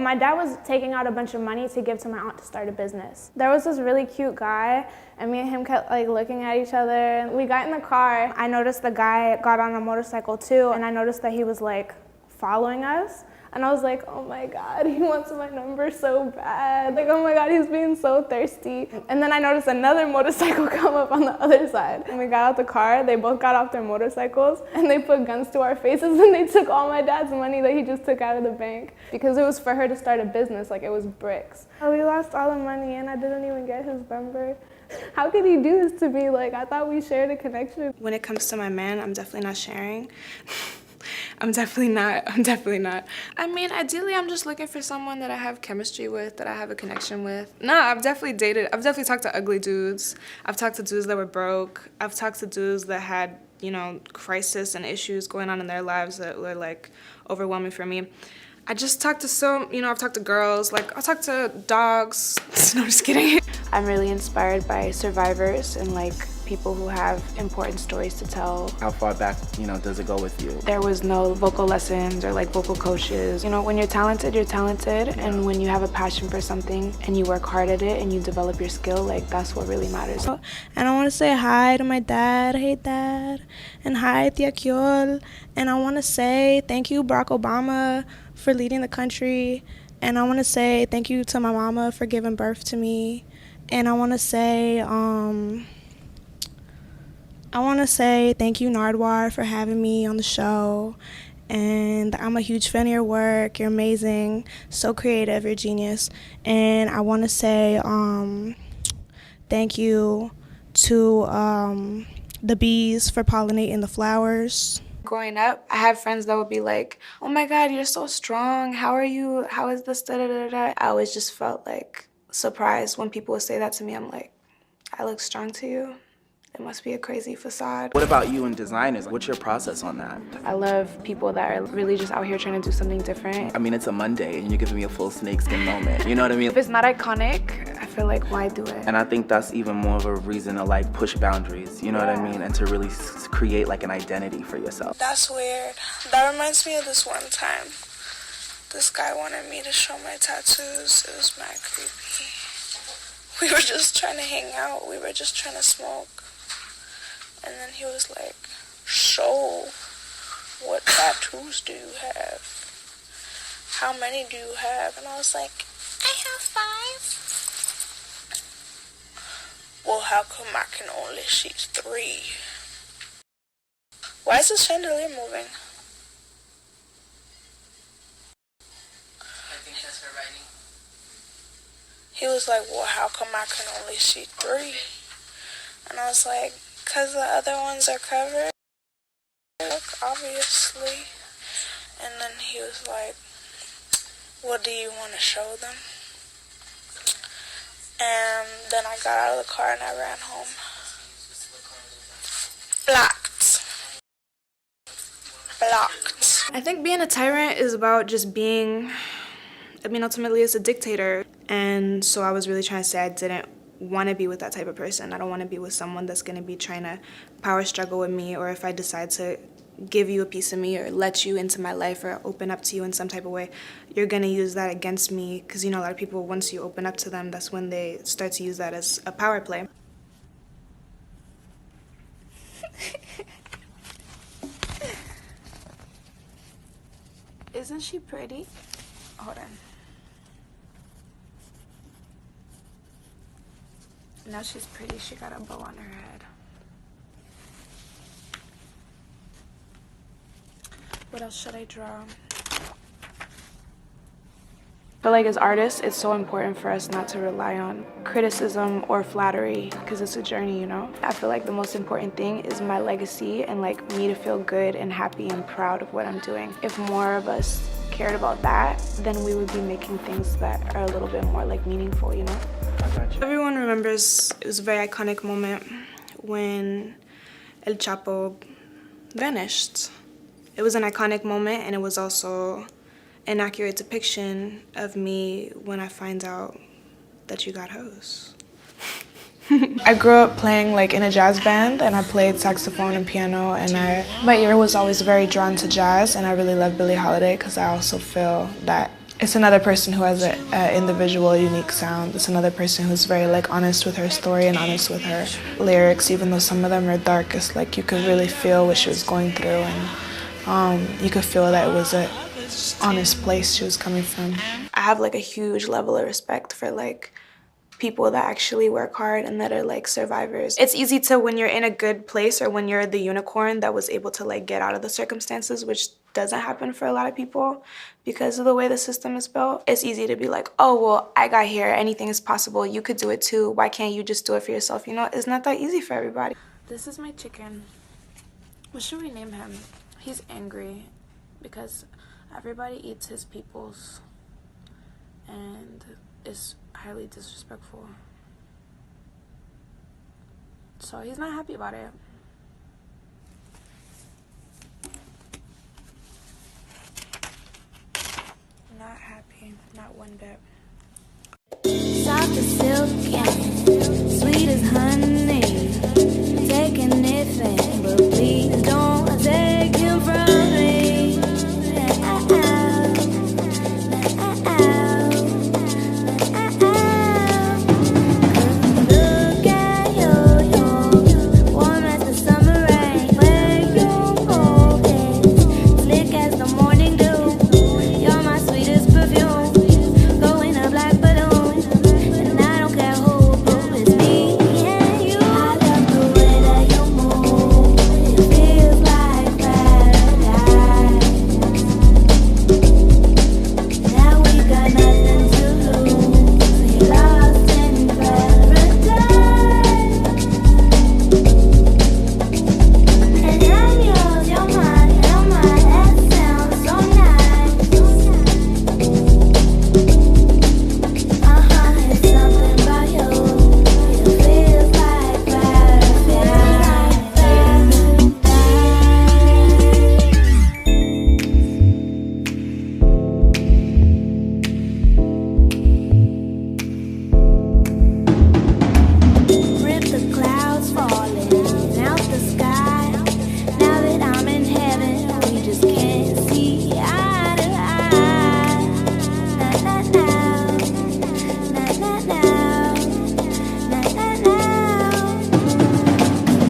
My dad was taking out a bunch of money to give to my aunt to start a business. There was this really cute guy, and me and him kept looking at each other. We got in the car. I noticed the guy got on a motorcycle too, and I noticed that he was following us. And I was like, oh my God, he wants my number so bad. Oh my God, he's being so thirsty. And then I noticed another motorcycle come up on the other side. And we got out the car, they both got off their motorcycles, and they put guns to our faces, and they took all my dad's money that he just took out of the bank. Because it was for her to start a business, it was bricks. We lost all the money, and I didn't even get his number. How could he do this to me? I thought we shared a connection. When it comes to my man, I'm definitely not sharing. I'm definitely not. I mean, ideally, I'm just looking for someone that I have chemistry with, that I have a connection with. No, I've definitely talked to ugly dudes. I've talked to dudes that were broke. I've talked to dudes that had, crisis and issues going on in their lives that were, overwhelming for me. I just talked to I've talked to girls, I'll talk to dogs. No, just kidding. I'm really inspired by survivors and, people who have important stories to tell. How far back, does it go with you? There was no vocal lessons or vocal coaches. When you're talented, you're talented. Yeah. And when you have a passion for something and you work hard at it and you develop your skill, that's what really matters. And I want to say hi to my dad. Hey, Dad. And hi, Tia Kyol. And I want to say thank you, Barack Obama, for leading the country. And I want to say thank you to my mama for giving birth to me. And I want to say thank you, Nardwar, for having me on the show. And I'm a huge fan of your work. You're amazing, so creative, you're genius. And I want to say thank you to the bees for pollinating the flowers. Growing up, I had friends that would be like, oh my God, you're so strong. How are you? How is this? Da, da, da, da. I always just felt surprised when people would say that to me. I'm like, I look strong to you? It must be a crazy facade. What about you and designers? What's your process on that? I love people that are really just out here trying to do something different. I mean, it's a Monday and you're giving me a full snakeskin moment. You know what I mean? If it's not iconic, I feel why do it? And I think that's even more of a reason to push boundaries, you know what I mean? And to really create an identity for yourself. That's weird. That reminds me of this one time. This guy wanted me to show my tattoos. It was mad creepy. We were just trying to hang out. We were just trying to smoke. And then he was like, so, what tattoos do you have? How many do you have? And I was like, I have 5. Well, how come I can only see 3? Why is this chandelier moving? I think that's her writing. He was like, well, how come I can only see 3? And I was like, because the other ones are covered. Look, obviously. And then he was like, what do you want to show them? And then I got out of the car and I ran home. Blocked. I think being a tyrant is about just ultimately it's a dictator. And so I was really trying to say I didn't want to be with that type of person. I don't want to be with someone that's going to be trying to power struggle with me, or if I decide to give you a piece of me or let you into my life or open up to you in some type of way, you're going to use that against me. Because, a lot of people, once you open up to them, that's when they start to use that as a power play. Isn't she pretty? Hold on. Now she's pretty. She got a bow on her head. What else should I draw? I feel as artists, it's so important for us not to rely on criticism or flattery, because it's a journey, I feel the most important thing is my legacy and me to feel good and happy and proud of what I'm doing. If more of us cared about that, then we would be making things that are a little bit more meaningful, Everyone remembers it was a very iconic moment when El Chapo vanished. It was an iconic moment, and it was also an accurate depiction of me when I find out that you got hoes. I grew up playing in a jazz band, and I played saxophone and piano, and my ear was always very drawn to jazz, and I really love Billie Holiday because I also feel that It's another person who has an individual, unique sound. It's another person who's very like honest with her story and honest with her lyrics, even though some of them are dark. It's like you could really feel what she was going through, and you could feel that it was a honest place she was coming from. I have like a huge level of respect for like people that actually work hard and that are like survivors. It's easy to, when you're in a good place or when you're the unicorn that was able to like get out of the circumstances, which doesn't happen for a lot of people because of the way the system is built. It's easy to be like, oh, well, I got here, anything is possible, you could do it too, why can't you just do it for yourself? You know, it's not that easy for everybody. This is my chicken. What should we name him? He's angry because everybody eats his peoples and is highly disrespectful. So he's not happy about it. Not happy, not one bit.